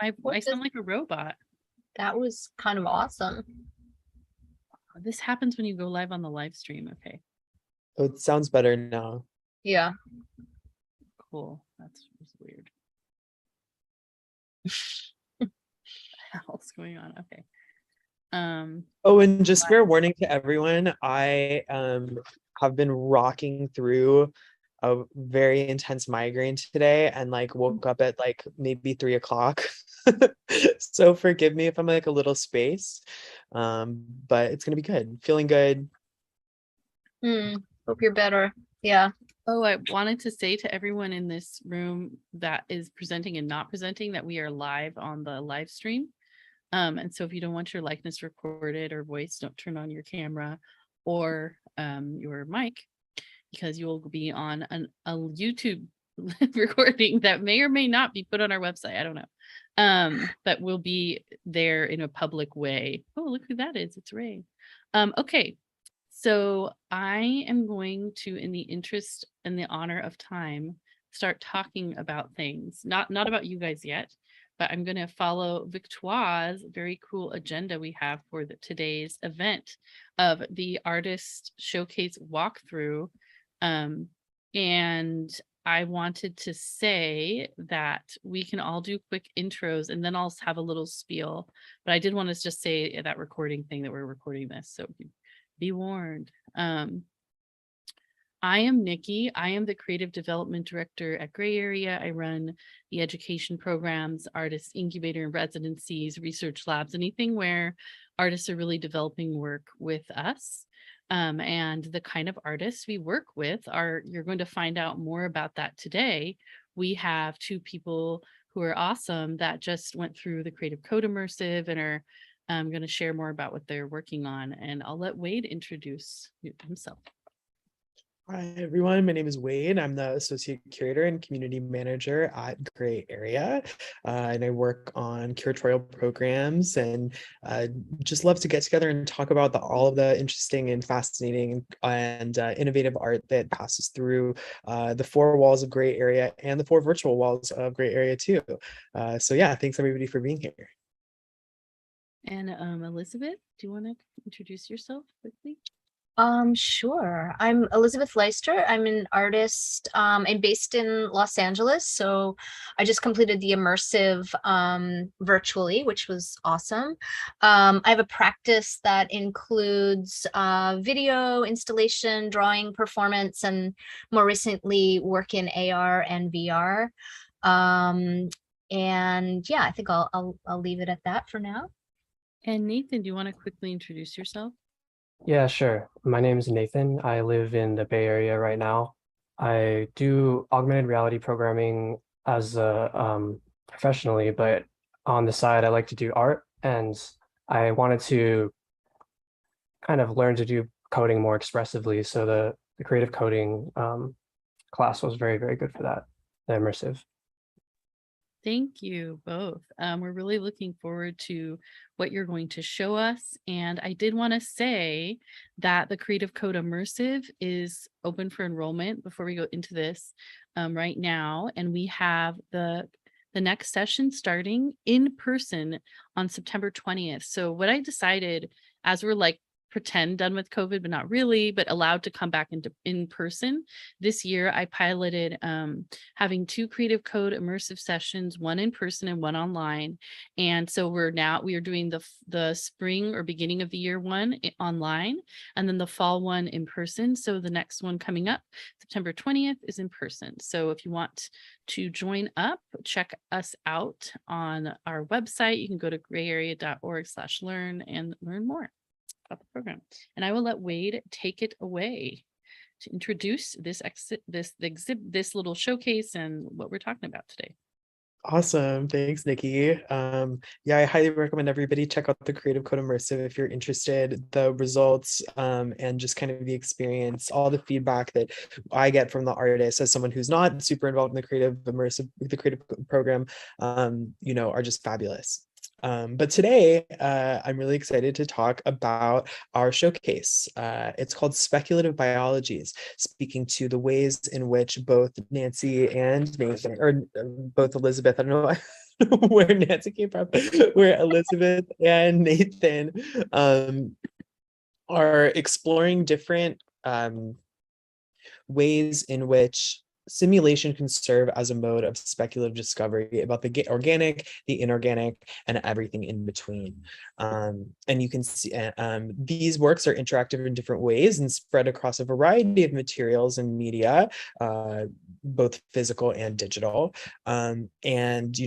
I sound like a robot. That was kind of awesome. This happens when you go live on the live stream. Okay, Oh, it sounds better now. Yeah. cool. That's weird. What the hell's going on? Okay. Oh, and just fair warning to everyone, I have been rocking through a very intense migraine today and like woke up at like maybe 3 o'clock. So forgive me if I'm like a little spaced. But it's gonna be good. Feeling good. Hope you're better. Yeah. Oh, I wanted to say to everyone in this room that is presenting and not presenting that we are live on the live stream. And so if you don't want your likeness recorded or voice, don't turn on your camera or your mic, because you will be on a YouTube recording that may or may not be put on our website. I don't know. But we'll be there in a public way. Oh, look who that is. It's Ray. Okay. So I am going to, in the interest and the honor of time, start talking about things, not about you guys yet, but I'm going to follow Victoire's very cool agenda we have for today's event of the artist showcase walkthrough. And I wanted to say that we can all do quick intros and then I'll have a little spiel, but I did want to just say that recording thing that we're recording this. So be warned. I am Nikki. I am the Creative Development Director at Gray Area. I run the education programs, artist incubator and residencies, research labs, anything where artists are really developing work with us. And the kind of artists we work with are, you're going to find out more about that today. We have two people who are awesome that just went through the Creative Code Immersive and are going to share more about what they're working on. And I'll let Wade introduce himself. Hi, everyone. My name is Wade. I'm the Associate Curator and Community Manager at Gray Area. And I work on curatorial programs and just love to get together and talk about all of the interesting and fascinating and innovative art that passes through the four walls of Gray Area and the four virtual walls of Gray Area too. So yeah, thanks everybody for being here. And Elizabeth, do you want to introduce yourself quickly? Sure. I'm Elizabeth Leister. I'm an artist. I'm based in Los Angeles. So I just completed the immersive virtually, which was awesome. I have a practice that includes video installation, drawing, performance, and more recently work in AR and VR. And yeah, I think I'll leave it at that for now. And Nathan, do you want to quickly introduce yourself? Yeah, sure. My name is Nathan. I live in the Bay Area right now. I do augmented reality programming as a professionally, but on the side, I like to do art, and I wanted to kind of learn to do coding more expressively. So the creative coding class was very, very good for that, the immersive. Thank you both. We're really looking forward to what you're going to show us. And I did want to say that the Creative Code Immersive is open for enrollment before we go into this right now. And we have the next session starting in person on September 20th. So what I decided, as we're like pretend done with COVID, but not really, but allowed to come back in person. This year, I piloted having two Creative Code immersive sessions, one in person and one online. And so we are doing the spring or beginning of the year one online, and then the fall one in person. So the next one coming up, September 20th, is in person. So if you want to join up, check us out on our website. You can go to grayarea.org/learn and learn more about the program. And I will let Wade take it away to introduce this little showcase and what we're talking about today. Awesome. Thanks, Nikki. Yeah, I highly recommend everybody check out the Creative Code Immersive if you're interested. The results and just kind of the experience, all the feedback that I get from the artists as someone who's not super involved in the creative program, are just fabulous. But today, I'm really excited to talk about our showcase. It's called Speculative Biologies, speaking to the ways in which both Nancy and Nathan, or both Elizabeth, I don't know where Nancy came from, where Elizabeth and Nathan are exploring different ways in which simulation can serve as a mode of speculative discovery about the organic, the inorganic, and everything in between. And you can see these works are interactive in different ways and spread across a variety of materials and media, both physical and digital. And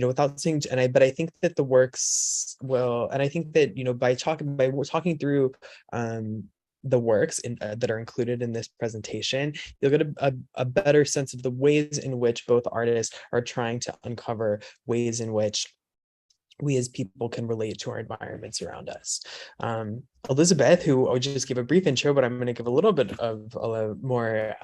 without saying, but I think that the works will, and I think that by talking through the works that are included in this presentation, you'll get a better sense of the ways in which both artists are trying to uncover ways in which we as people can relate to our environments around us. Elizabeth, who I just gave a brief intro, but I'm going to give a little bit of a more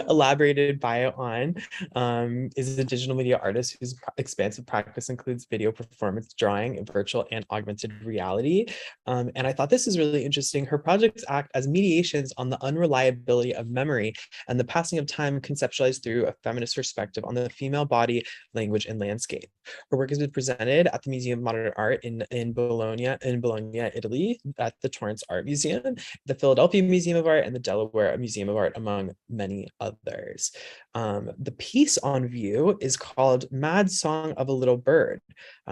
elaborated bio on, is a digital media artist whose expansive practice includes video performance, drawing, virtual and augmented reality. And I thought this is really interesting. Her projects act as mediations on the unreliability of memory and the passing of time, conceptualized through a feminist perspective on the female body, language, and landscape. Her work has been presented at the Museum of Modern Art in Bologna, Italy, at the Torrance Art Museum, the Philadelphia Museum of Art, and the Delaware Museum of Art, among many others. The piece on view is called Mad Song of a Little Bird,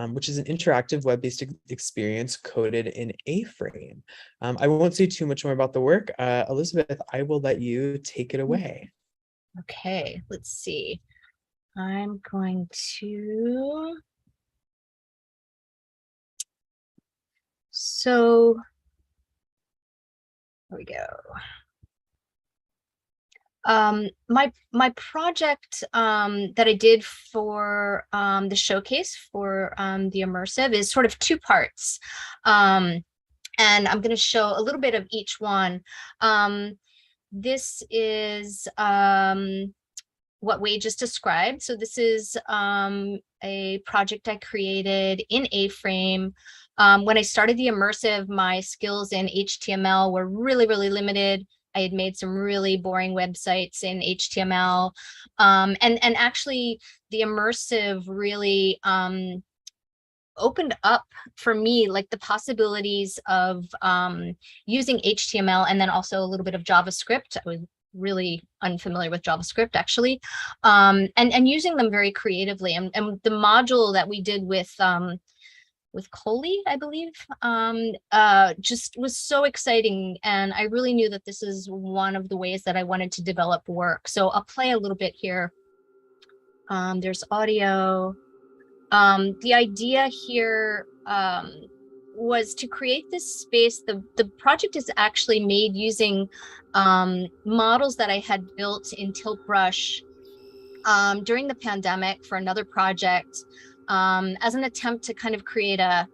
which is an interactive web-based experience coded in A-frame. I won't say too much more about the work. Elizabeth, I will let you take it away. Okay, let's see. I'm going to... So, here we go. My project that I did for the showcase for the immersive is sort of two parts. And I'm going to show a little bit of each one. This is what Wade just described. So this is a project I created in A-frame. When I started the immersive, my skills in HTML were really, really limited. I had made some really boring websites in HTML. And actually, the immersive really opened up for me like the possibilities of using HTML and then also a little bit of JavaScript. I was really unfamiliar with JavaScript actually, and using them very creatively. And the module that we did with Coley, I believe, just was so exciting. And I really knew that this is one of the ways that I wanted to develop work. So I'll play a little bit here. There's audio. The idea here was to create this space. The project is actually made using models that I had built in Tilt Brush during the pandemic for another project, as an attempt to kind of create a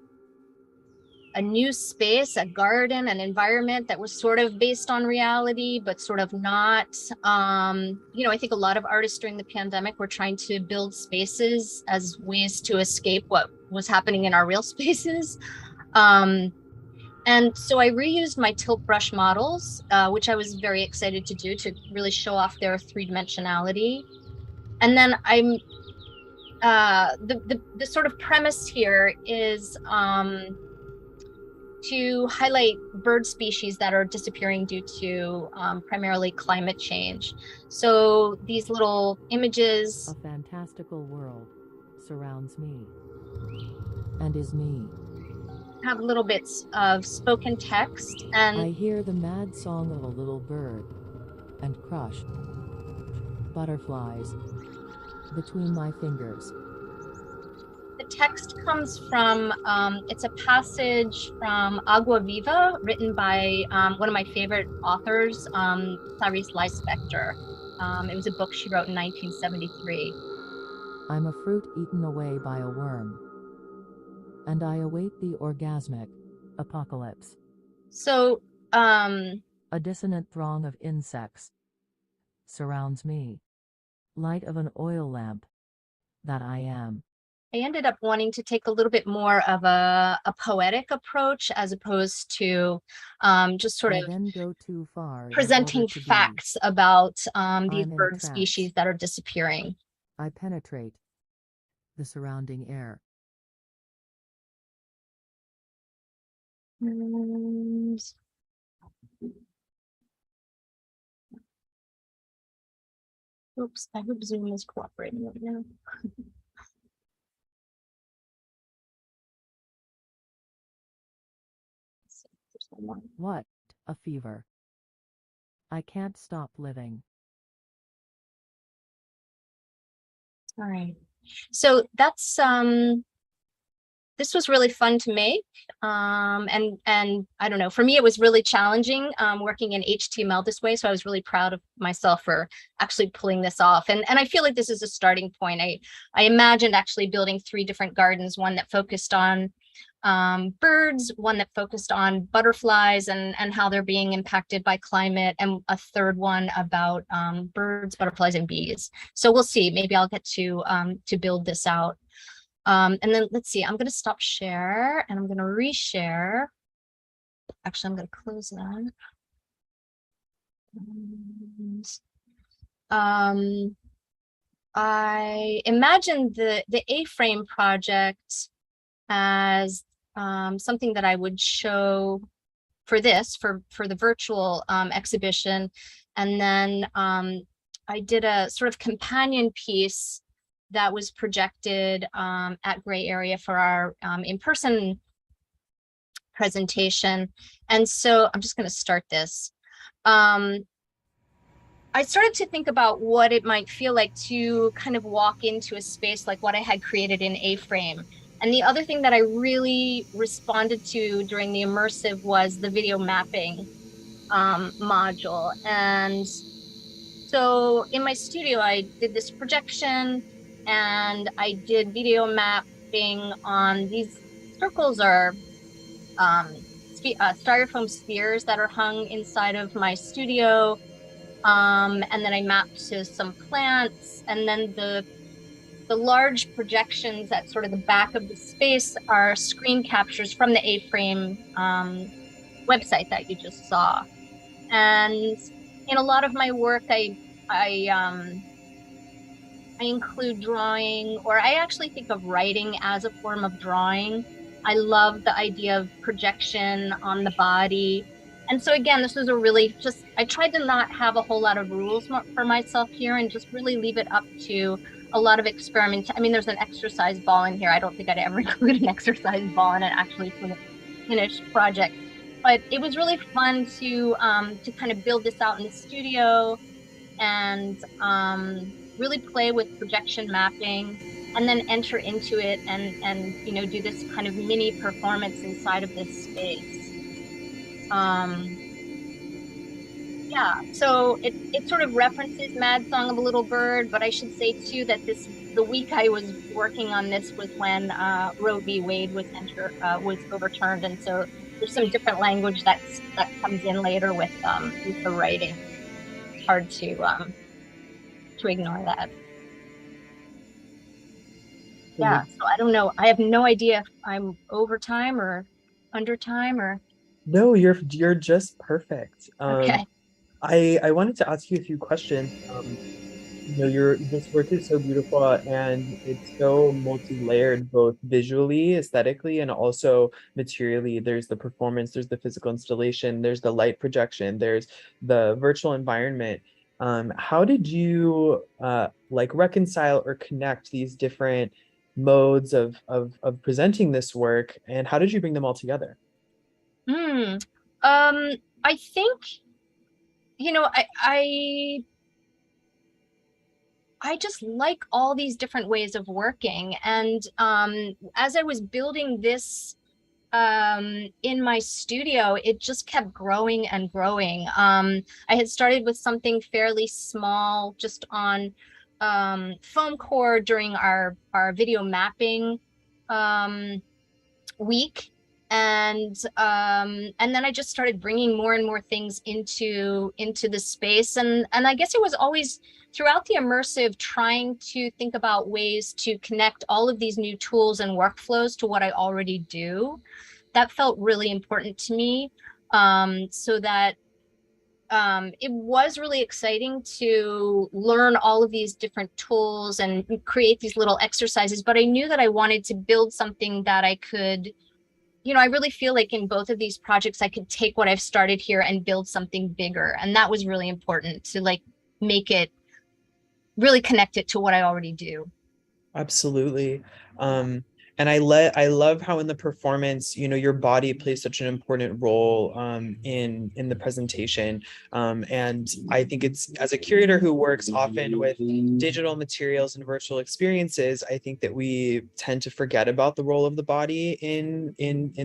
new space, a garden, an environment that was sort of based on reality, but sort of not. I think a lot of artists during the pandemic were trying to build spaces as ways to escape what was happening in our real spaces. And so I reused my Tilt Brush models, which I was very excited to do to really show off their three-dimensionality. And then I'm the sort of premise here is to highlight bird species that are disappearing due to primarily climate change. So these little images. A fantastical world surrounds me and is me. Have little bits of spoken text, and I hear the mad song of a little bird and crush butterflies between my fingers. the text comes from, it's a passage from Agua Viva, written by one of my favorite authors, Clarice Lispector. It was a book she wrote in 1973. I'm a fruit eaten away by a worm, and I await the orgasmic apocalypse. So, A dissonant throng of insects surrounds me, light of an oil lamp that I am. I ended up wanting to take a little bit more of a poetic approach as opposed to just sort I of then go too far in presenting order to be. facts about these I'm in a bird trance. species that are disappearing. I penetrate the surrounding air. And oops, I hope Zoom is cooperating right now. Let's see if there's one more. What a fever. I can't stop living. All right. So that's this was really fun to make. And I don't know, for me, it was really challenging working in HTML this way. So I was really proud of myself for actually pulling this off. And I feel like this is a starting point. I imagined actually building 3 different gardens, one that focused on birds, one that focused on butterflies and how they're being impacted by climate, and a third one about birds, butterflies, and bees. So we'll see. Maybe I'll get to build this out. And then let's see, I'm going to stop share and I'm going to reshare. Actually, I'm going to close that. I imagined the A-frame project as something that I would show for this, for the virtual exhibition. And then I did a sort of companion piece that was projected at Gray Area for our in-person presentation. And so I'm just going to start this. I started to think about what it might feel like to kind of walk into a space like what I had created in A-frame. And the other thing that I really responded to during the immersive was the video mapping module. And so in my studio, I did this projection and I did video mapping on these circles are styrofoam spheres that are hung inside of my studio. And then I mapped to some plants, and then the large projections at sort of the back of the space are screen captures from the A-frame website that you just saw. And in a lot of my work, I include drawing, or I actually think of writing as a form of drawing. I love the idea of projection on the body. And so again, this was a really just, I tried to not have a whole lot of rules for myself here and just really leave it up to a lot of experiment. I mean, there's an exercise ball in here. I don't think I'd ever include an exercise ball in an actually finished project. But it was really fun to kind of build this out in the studio and really play with projection mapping, and then enter into it and you know, do this kind of mini performance inside of this space. Yeah, so it sort of references Mad Song of a Little Bird, but I should say too that the week I was working on this was when Roe v. Wade was overturned, and so there's some different language that comes in later with the writing. It's hard to ignore that. Yeah, so I don't know. I have no idea if I'm over time or under time or. No, you're just perfect. Okay. I wanted to ask you a few questions. You know, this work is so beautiful and it's so multi-layered, both visually, aesthetically, and also materially. There's the performance, there's the physical installation, there's the light projection, there's the virtual environment. How did you like reconcile or connect these different modes of presenting this work, and how did you bring them all together? I think, you know, I just like all these different ways of working. And as I was building this in my studio, it just kept growing and growing. I had started with something fairly small, just on foam core during our video mapping week. And then I just started bringing more and more things into the space. And I guess it was always throughout the immersive trying to think about ways to connect all of these new tools and workflows to what I already do. That felt really important to me, so that it was really exciting to learn all of these different tools and create these little exercises, but I knew that I wanted to build something that I could, I really feel like in both of these projects, I could take what I've started here and build something bigger. And that was really important to like make it really connect it to what I already do. Absolutely. And I love how in the performance, your body plays such an important role in the presentation. And I think it's, as a curator who works often with digital materials and virtual experiences, I think that we tend to forget about the role of the body in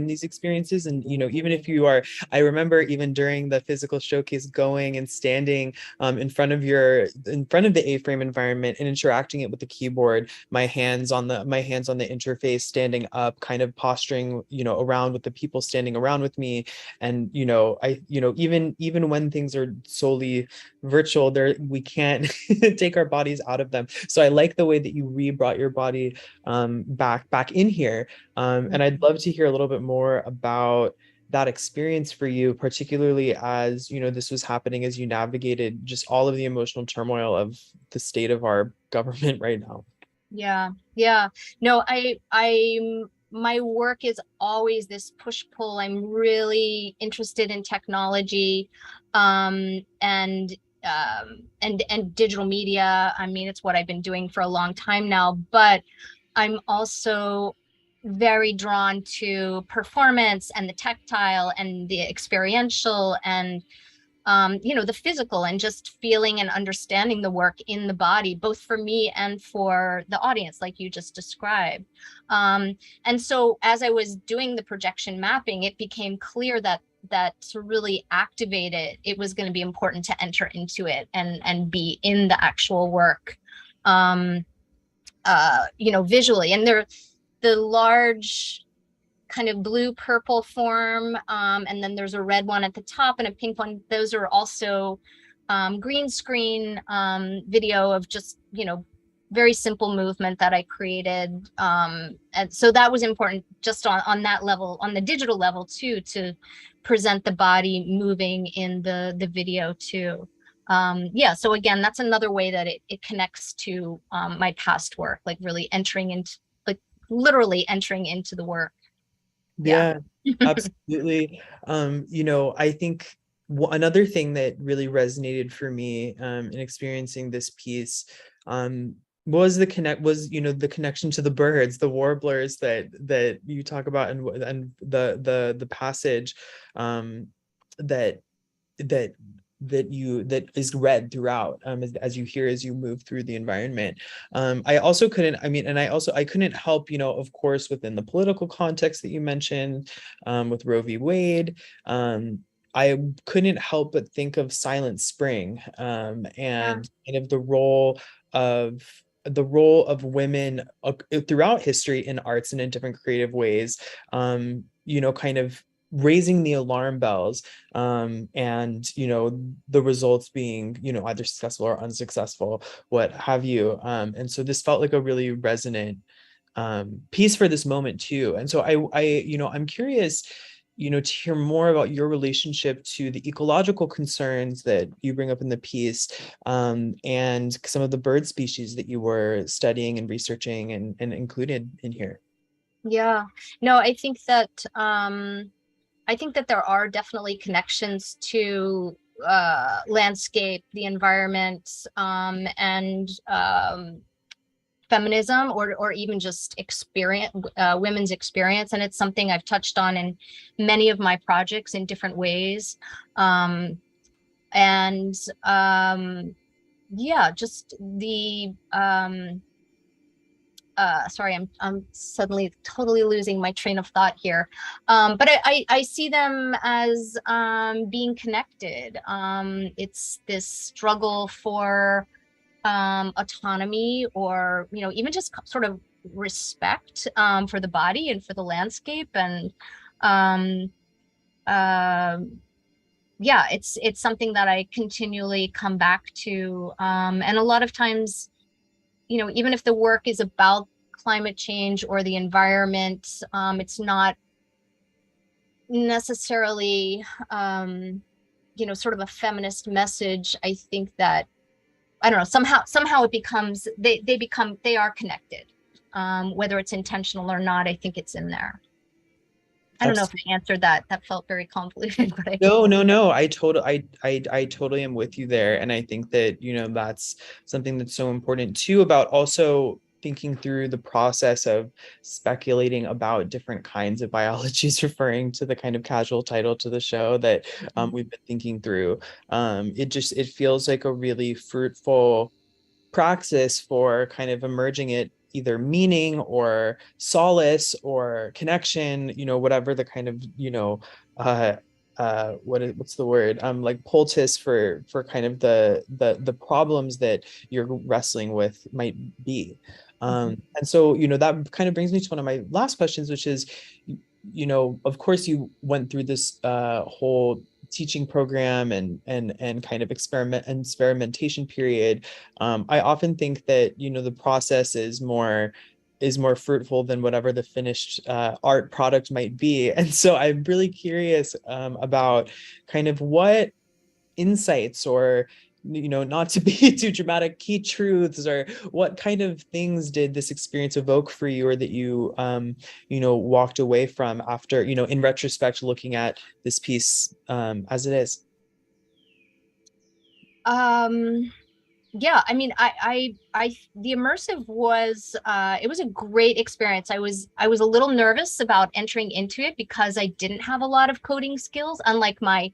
these experiences. And even if you are, I remember even during the physical showcase going and standing in front of the A-frame environment and interacting it with the keyboard, my hands on the interface, standing up, kind of posturing around with the people standing around with me. And even when things are solely virtual, there we can't take our bodies out of them. So I like the way that you brought your body back in here. And I'd love to hear a little bit more about that experience for you, particularly as this was happening, as you navigated just all of the emotional turmoil of the state of our government right now. Yeah. No, my work is always this push-pull. I'm really interested in technology, and digital media. I mean, it's what I've been doing for a long time now, but I'm also very drawn to performance and the tactile and the experiential and the physical, and just feeling and understanding the work in the body, both for me and for the audience, like you just described. And so as I was doing the projection mapping, it became clear that to really activate it, it was going to be important to enter into it and be in the actual work, visually. And the large kind of blue purple form, and then there's a red one at the top and a pink one. Those are also green screen video of just very simple movement that I created, and so that was important just on that level, on the digital level too, to present the body moving in the video too. Yeah, so again, that's another way that it connects to my past work, like really entering into, like literally entering into the work. Yeah, absolutely. I think another thing that really resonated for me in experiencing this piece was the connection to the birds, the warblers that you talk about, and the passage that that that is read throughout, as you hear as you move through the environment. I couldn't help, of course, within the political context that you mentioned, with Roe v. Wade. I couldn't help but think of Silent Spring, and kind of the role of women throughout history in arts and in different creative ways, kind of raising the alarm bells, and the results being either successful or unsuccessful, what have you. And so this felt like a really resonant piece for this moment too. And so I'm curious to hear more about your relationship to the ecological concerns that you bring up in the piece, and some of the bird species that you were studying and researching and included in here. Yeah, no, I think that there are definitely connections to landscape, the environment, and feminism, or even just experience, women's experience. And it's something I've touched on in many of my projects in different ways. And yeah, just the sorry, I'm suddenly totally losing my train of thought here. But I see them as being connected. It's this struggle for autonomy, or even just sort of respect for the body and for the landscape. And yeah, it's something that I continually come back to. And a lot of times, even if the work is about climate change or the environment, it's not necessarily sort of a feminist message, I think that, I don't know, somehow it becomes, they are connected. Whether it's intentional or not, I think it's in there. I don't know if I answered that. That felt very convoluted, but No. I totally am with you there. And I think that, that's something that's so important too, about also thinking through the process of speculating about different kinds of biologies, referring to the kind of casual title to the show that we've been thinking through. It feels like a really fruitful praxis for kind of emerging it either meaning or solace or connection, whatever the kind of, uh what's the word, like poultice for kind of the problems that you're wrestling with might be. And so, that kind of brings me to one of my last questions, which is, of course you went through this whole teaching program and kind of experimentation period. I often think that, the process is more fruitful than whatever the finished art product might be. And so I'm really curious about kind of what insights, or not to be too dramatic, key truths, or what kind of things did this experience evoke for you, or that you walked away from after, in retrospect, looking at this piece as it is. Yeah, I mean, the immersive was, it was a great experience. I was a little nervous about entering into it because I didn't have a lot of coding skills, unlike my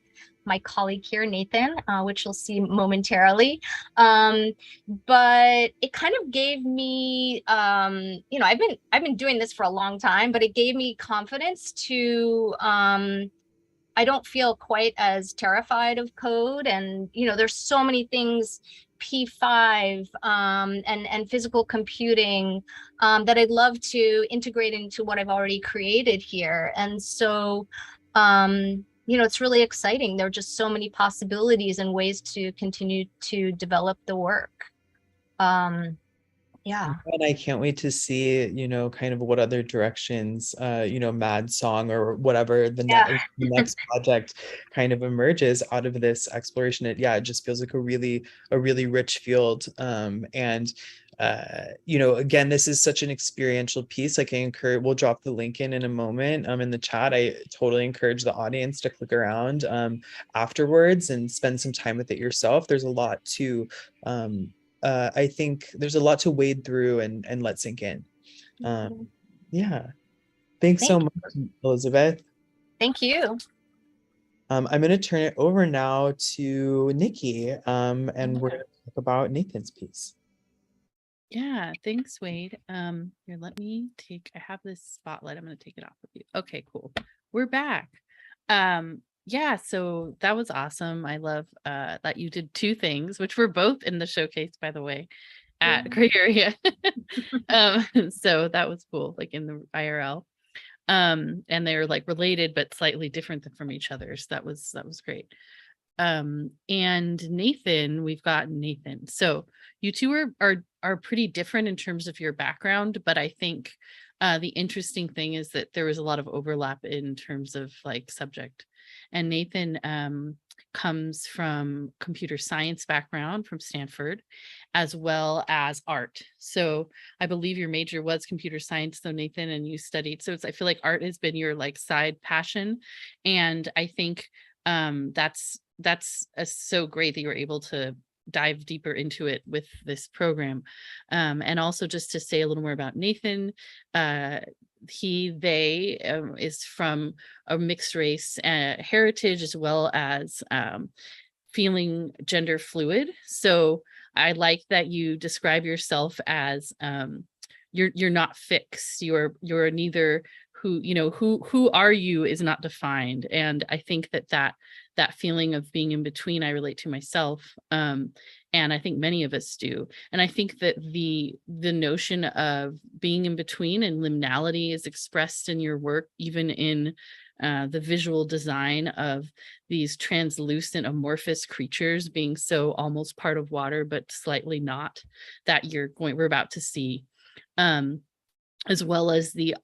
colleague here, Nathan, which you'll see momentarily. But it kind of gave me, I've been doing this for a long time, but it gave me confidence to, I don't feel quite as terrified of code. And, there's so many things, P5 and physical computing, that I'd love to integrate into what I've already created here. And so, it's really exciting. There are just so many possibilities and ways to continue to develop the work. Yeah. And I can't wait to see, kind of what other directions, Mad Song or whatever the next project kind of emerges out of this exploration. It just feels like a really rich field. And again, this is such an experiential piece. Like, we'll drop the link in a moment in the chat. I totally encourage the audience to click around afterwards and spend some time with it yourself. There's a lot to I think there's a lot to wade through and let sink in. Yeah. Thanks so much, Elizabeth. Thank you. I'm going to turn it over now to Nikki, and we're going to talk about Nathan's piece. Yeah, thanks, Wade. Here, I have this spotlight. I'm going to take it off of you. Okay, cool. We're back. Yeah, so that was awesome. I love that you did two things, which were both in the showcase, by the way, at Gray Area. So that was cool, like in the IRL. And they're like related but slightly different from each other. So that was great. And Nathan, we've got Nathan. So you two are pretty different in terms of your background, but I think the interesting thing is that there was a lot of overlap in terms of like subject. And Nathan comes from computer science background from Stanford, as well as art. So I believe your major was computer science, though, Nathan, and you studied. So I feel like art has been your like side passion. And I think that's so great that you were able to dive deeper into it with this program. And also just to say a little more about Nathan, they is from a mixed race heritage, as well as feeling gender fluid. So I like that you describe yourself as you're not fixed. You're neither who are you is not defined. And I think that feeling of being in between, I relate to myself. And I think many of us do. And I think that the notion of being in between and liminality is expressed in your work, even in the visual design of these translucent amorphous creatures being so almost part of water, but slightly not, that we're about to see. As well as the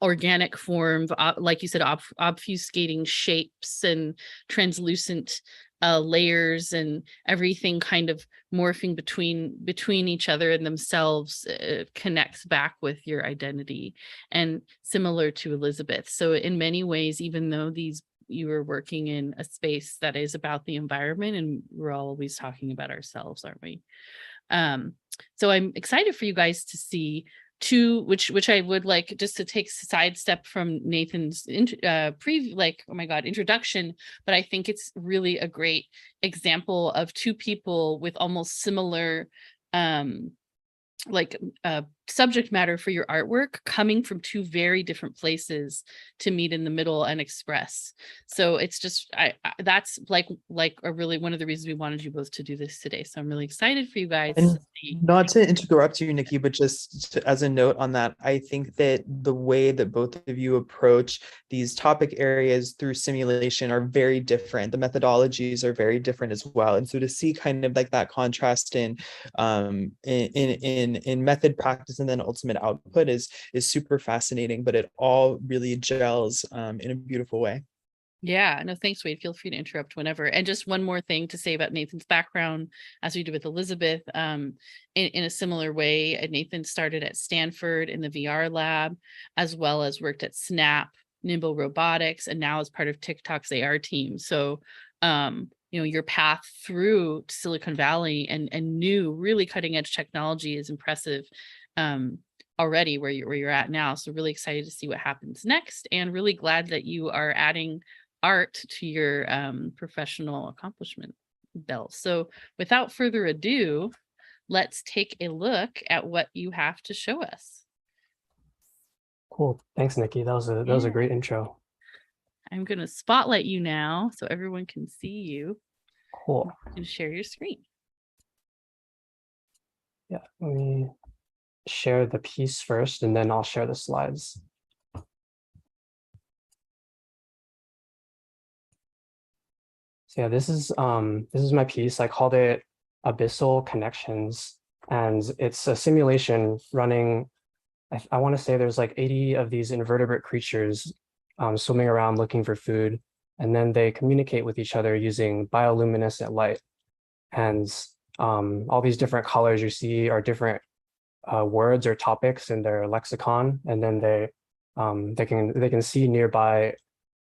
organic form, like you said, obfuscating shapes and translucent layers and everything kind of morphing between each other and themselves connects back with your identity, and similar to Elizabeth. So in many ways, even though you are working in a space that is about the environment, and we're always talking about ourselves, aren't we? So I'm excited for you guys to see two, which I would like just to take sidestep from Nathan's introduction, but I think it's really a great example of two people with almost similar subject matter for your artwork, coming from two very different places to meet in the middle and express. So it's just that's like a really one of the reasons we wanted you both to do this today. So I'm really excited for you guys And to see. not to interrupt you, Nikki, but just as a note on that, I think that the way that both of you approach these topic areas through simulation are very different. The methodologies are very different as well. And so to see kind of like that contrast in method, practice, and then ultimate output is super fascinating, but it all really gels in a beautiful way. Yeah, no, thanks, Wade. Feel free to interrupt whenever. And just one more thing to say about Nathan's background, as we did with Elizabeth, in a similar way, Nathan started at Stanford in the VR lab, as well as worked at Snap, Nimble Robotics, and now is part of TikTok's AR team. So, your path through Silicon Valley and new, really cutting edge technology is impressive. Already where you're at now. So really excited to see what happens next, and really glad that you are adding art to your professional accomplishment belt. So without further ado, let's take a look at what you have to show us. Cool. Thanks, Nikki. That was a great intro. I'm going to spotlight you now so everyone can see you. Cool. You can share your screen. Yeah, let me share the piece first, and then I'll share the slides. So yeah, this is my piece. I called it Abyssal Connections, and it's a simulation running. I want to say there's like 80 of these invertebrate creatures swimming around looking for food, and then they communicate with each other using bioluminescent light. And all these different colors you see are different words or topics in their lexicon, and then they can see nearby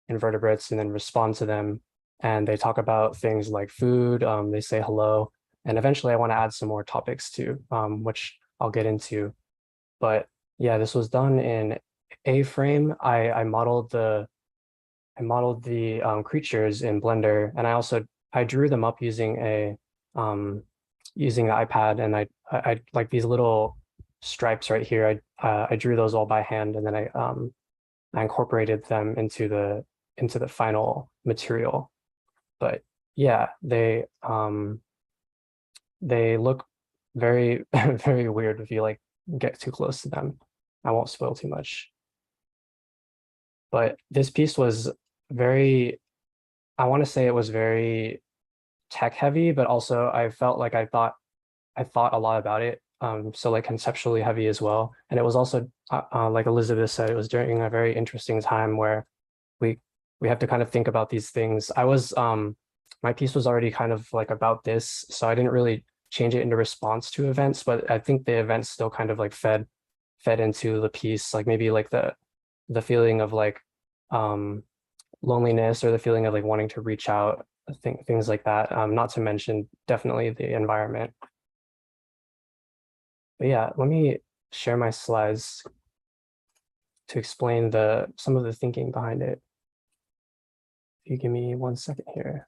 invertebrates and then respond to them. And they talk about things like food, they say hello, and eventually I want to add some more topics too, which I'll get into. But yeah, this was done in A-frame. I modeled the creatures in Blender, and I drew them up using the iPad, and I like these little stripes right here. I drew those all by hand, and then I incorporated them into the final material. But yeah, they look very very weird if you like get too close to them. I won't spoil too much. But this piece was very, I want to say it was very tech heavy, but also I felt like I thought a lot about it. So like conceptually heavy as well. And it was also like Elizabeth said, it was during a very interesting time where we have to kind of think about these things. My piece was already kind of like about this, so I didn't really change it into response to events, but I think the events still kind of like fed into the piece, like maybe like the feeling of like loneliness, or the feeling of like wanting to reach out, things like that. Not to mention definitely the environment. But yeah, let me share my slides to explain some of the thinking behind it. If you give me 1 second here.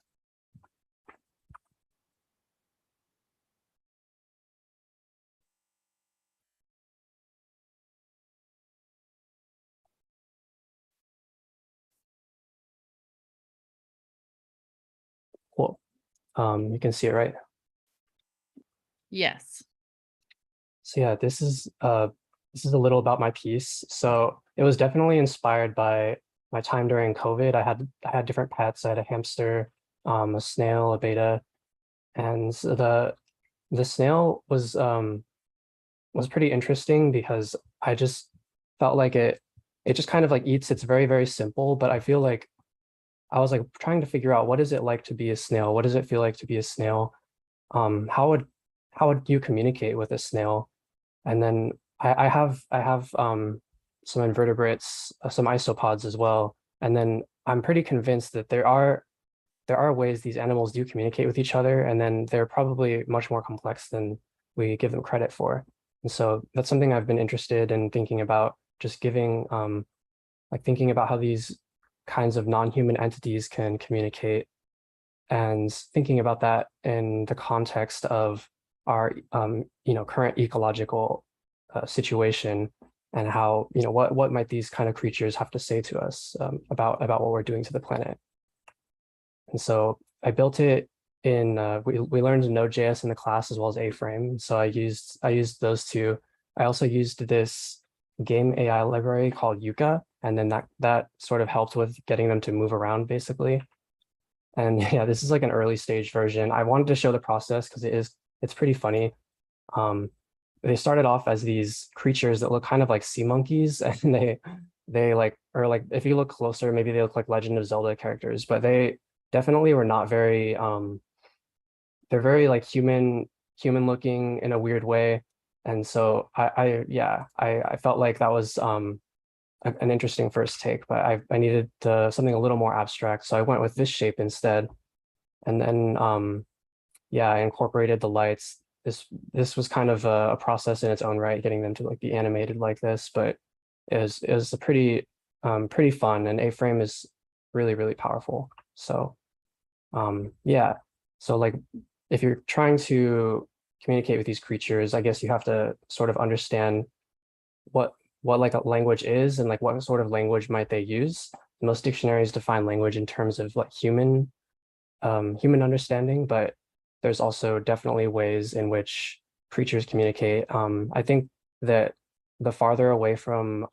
Cool. You can see it, right? Yes. So yeah, this is a little about my piece. So it was definitely inspired by my time during COVID. I had different pets. I had a hamster, a snail, a betta, and the snail was pretty interesting because I just felt like it just kind of like eats. It's very, very simple, but I feel like I was like trying to figure out, what is it like to be a snail? What does it feel like to be a snail? How would you communicate with a snail? And then I have some invertebrates, some isopods as well. And then I'm pretty convinced that there are ways these animals do communicate with each other, and then they're probably much more complex than we give them credit for. And so that's something I've been interested in thinking about, just giving like thinking about how these kinds of non-human entities can communicate, and thinking about that in the context of our current ecological situation, and how, what might these kind of creatures have to say to us about what we're doing to the planet. And so I built it in we learned Node.js in the class as well as A-Frame. So I used those two. I also used this game AI library called Yuka, and then that sort of helped with getting them to move around basically. And yeah, this is like an early stage version. I wanted to show the process because it's pretty funny. They started off as these creatures that look kind of like sea monkeys, and they like, or like if you look closer, maybe they look like Legend of Zelda characters, but they definitely were not very they're very like human looking in a weird way. And so I felt like that was an interesting first take, but I needed something a little more abstract, so I went with this shape instead. And then yeah, I incorporated the lights. This was kind of a process in its own right, getting them to like be animated like this, but it was a pretty fun, and A-Frame is really powerful. So yeah, so like if you're trying to communicate with these creatures, I guess you have to sort of understand what like a language is, and like what sort of language might they use. Most dictionaries define language in terms of like human understanding, but there's also definitely ways in which creatures communicate. I think that the farther away from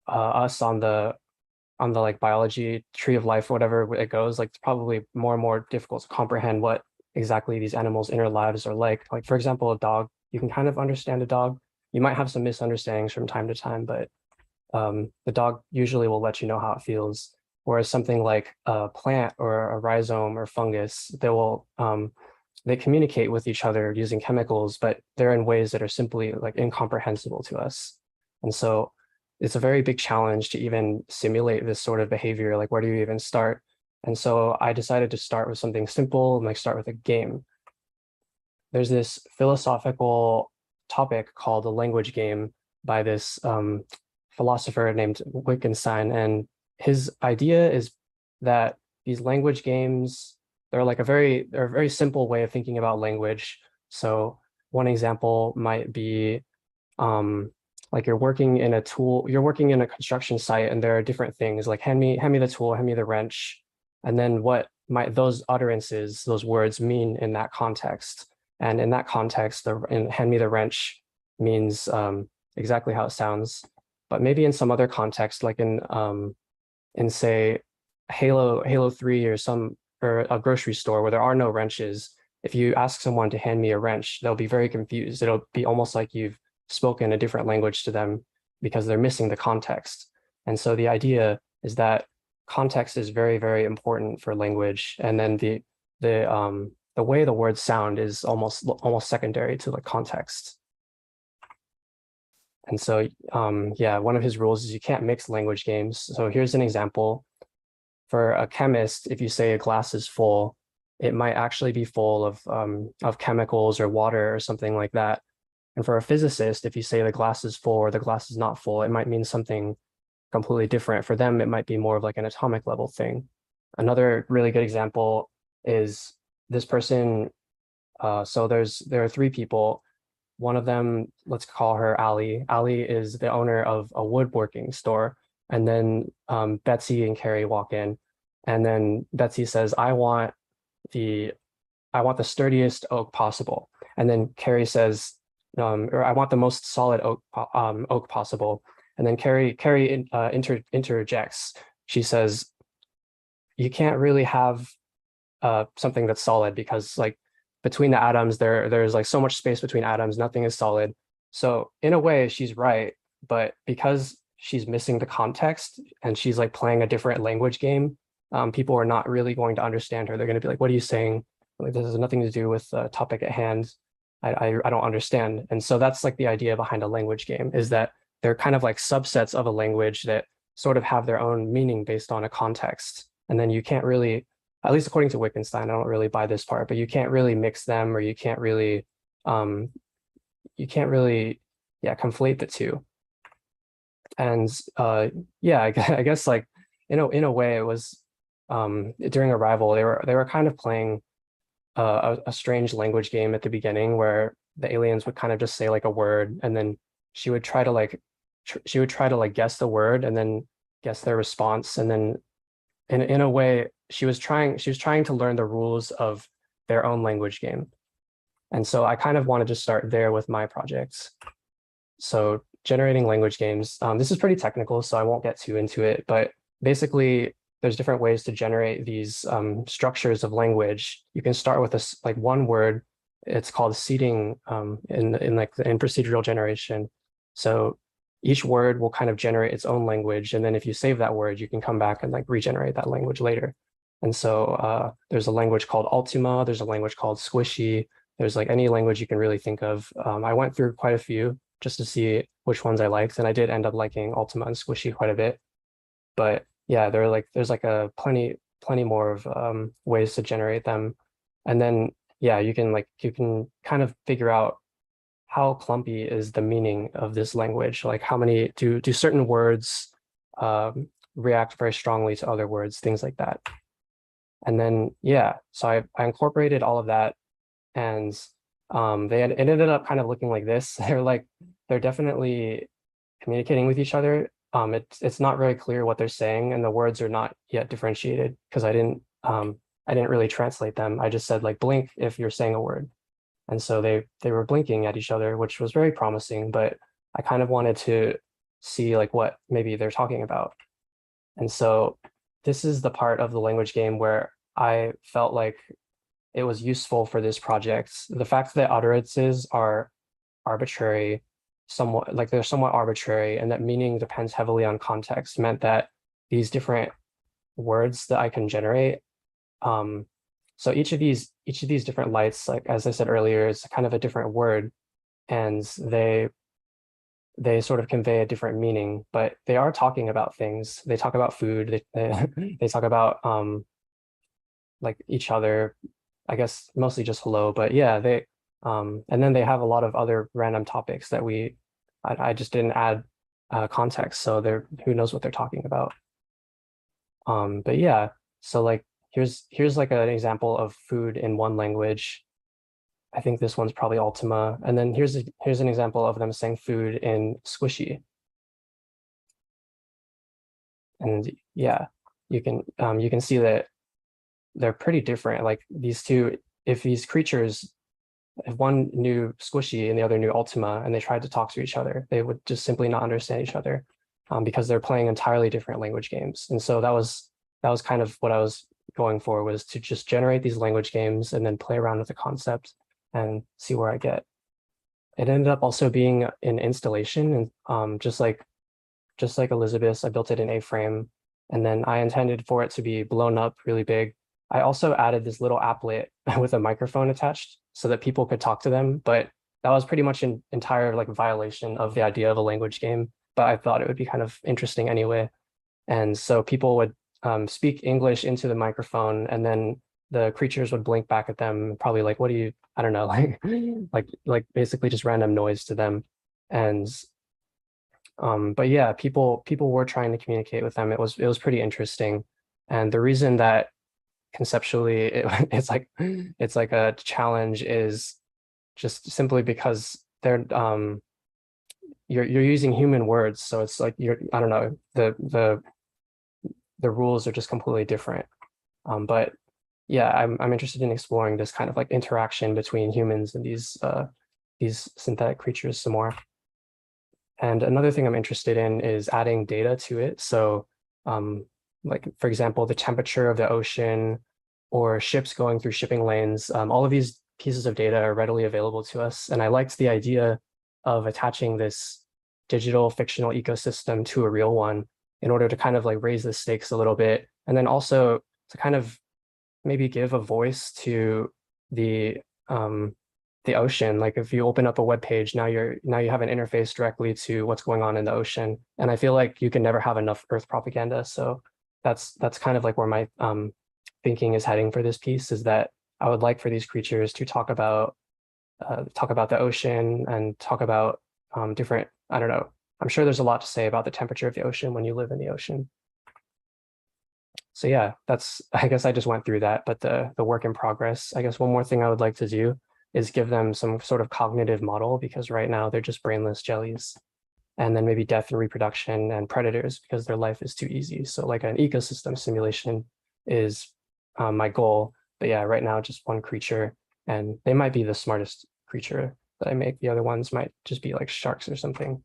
us on the like biology tree of life, whatever it goes, like it's probably more and more difficult to comprehend what exactly these animals' inner lives are like. Like for example, a dog, you can kind of understand a dog. You might have some misunderstandings from time to time, but the dog usually will let you know how it feels. Whereas something like a plant or a rhizome or fungus, they communicate with each other using chemicals, but they're in ways that are simply like incomprehensible to us. And so it's a very big challenge to even simulate this sort of behavior. Like, where do you even start? And so I decided to start with something simple and like start with a game. There's this philosophical topic called the language game by this philosopher named Wittgenstein, and his idea is that these language games, they're a very simple way of thinking about language. So one example might be like you're working in a construction site, and there are different things like hand me the tool, hand me the wrench, and then what might those utterances, those words mean in that context. And in that context, hand me the wrench means exactly how it sounds. But maybe in some other context, like in say Halo 3 or a grocery store where there are no wrenches, if you ask someone to hand me a wrench, they'll be very confused. It'll be almost like you've spoken a different language to them because they're missing the context. And so the idea is that context is very important for language, and then the way the words sound is almost secondary to the context. And so yeah, one of his rules is you can't mix language games. So here's an example. For a chemist, if you say a glass is full, it might actually be full of chemicals or water or something like that. And for a physicist, if you say the glass is full or the glass is not full, it might mean something completely different. For them, it might be more of like an atomic level thing. Another really good example is this person. So there are three people. One of them, let's call her Ali. Ali is the owner of a woodworking store. And then Betsy and Carrie walk in, and then Betsy says, the sturdiest oak possible. And then Carrie says, or I want the most solid oak possible. And then Carrie interjects. She says, you can't really have something that's solid because like between the atoms, there's like so much space between atoms, nothing is solid. So in a way, she's right, but because she's missing the context and she's like playing a different language game, people are not really going to understand her. They're going to be like, what are you saying? Like, this has nothing to do with the topic at hand. I don't understand. And so that's like the idea behind a language game, is that they're kind of like subsets of a language that sort of have their own meaning based on a context. And then you can't really, at least according to Wittgenstein, I don't really buy this part, but you can't really mix them, or you can't really, yeah, conflate the two. And yeah, I guess like in a way it was during Arrival, they were kind of playing a strange language game at the beginning, where the aliens would kind of just say like a word, and then she would try to like guess the word and then guess their response, and then in a way she was trying to learn the rules of their own language game. And so I kind of wanted to start there with my projects. So generating language games, this is pretty technical, so I won't get too into it, but basically there's different ways to generate these structures of language. You can start with like one word. It's called seeding in procedural generation. So each word will kind of generate its own language, and then if you save that word, you can come back and like regenerate that language later. And so there's a language called Ultima. There's a language called Squishy. There's like any language you can really think of. I went through quite a few just to see which ones I liked, and I did end up liking Ultima and Squishy quite a bit. But yeah, there's like a plenty more of ways to generate them. And then yeah, you can kind of figure out how clumpy is the meaning of this language. Like how many do certain words react very strongly to other words, things like that. And then yeah, so I incorporated all of that, and it ended up kind of looking like this. They're definitely communicating with each other. It's not very clear what they're saying, and the words are not yet differentiated because I didn't really translate them. I just said like blink if you're saying a word. And so they were blinking at each other, which was very promising, but I kind of wanted to see like what maybe they're talking about. And so this is the part of the language game where I felt like it was useful for this project. The fact that utterances are arbitrary, they're somewhat arbitrary, and that meaning depends heavily on context, meant that these different words that I can generate, so each of these different lights, like as I said earlier, is kind of a different word, and they sort of convey a different meaning, but they are talking about things. They talk about food, they talk about like each other, I guess mostly just hello, but yeah, and then they have a lot of other random topics that I just didn't add context, so who knows what they're talking about. But yeah, so like here's like an example of food in one language. I think this one's probably Ultima, and then here's an example of them saying food in Squishy. And yeah, you can see that they're pretty different. Like these two, if one knew Squishy and the other knew Ultima, and they tried to talk to each other, they would just simply not understand each other, because they're playing entirely different language games. And so that was kind of what I was going for, was to just generate these language games and then play around with the concept and see where I get. It ended up also being an installation, and just like Elizabeth, I built it in A-frame, and then I intended for it to be blown up really big. I also added this little applet with a microphone attached so that people could talk to them, but that was pretty much an entire like violation of the idea of a language game, but I thought it would be kind of interesting anyway. And so people would speak English into the microphone, and then the creatures would blink back at them, probably like, what do you, I don't know, like basically just random noise to them. And but yeah, people were trying to communicate with them. It was pretty interesting. And the reason that conceptually it's like a challenge is just simply because they're you're using human words, so it's like I don't know, the rules are just completely different. But yeah, I'm interested in exploring this kind of like interaction between humans and these synthetic creatures some more. And another thing I'm interested in is adding data to it. So like, for example, the temperature of the ocean or ships going through shipping lanes, all of these pieces of data are readily available to us. And I liked the idea of attaching this digital fictional ecosystem to a real one in order to kind of like raise the stakes a little bit, and then also to kind of maybe give a voice to the ocean. Like if you open up a web page, now you have an interface directly to what's going on in the ocean. And I feel like you can never have enough Earth propaganda. So that's kind of like where my thinking is heading for this piece, is that I would like for these creatures to talk about the ocean and talk about different, I don't know. I'm sure there's a lot to say about the temperature of the ocean when you live in the ocean. So yeah, I guess I just went through that, but the work in progress, I guess one more thing I would like to do is give them some sort of cognitive model, because right now they're just brainless jellies. And then maybe death and reproduction and predators, because their life is too easy. So like an ecosystem simulation is my goal. But yeah, right now just one creature, and they might be the smartest creature that I make. The other ones might just be like sharks or something.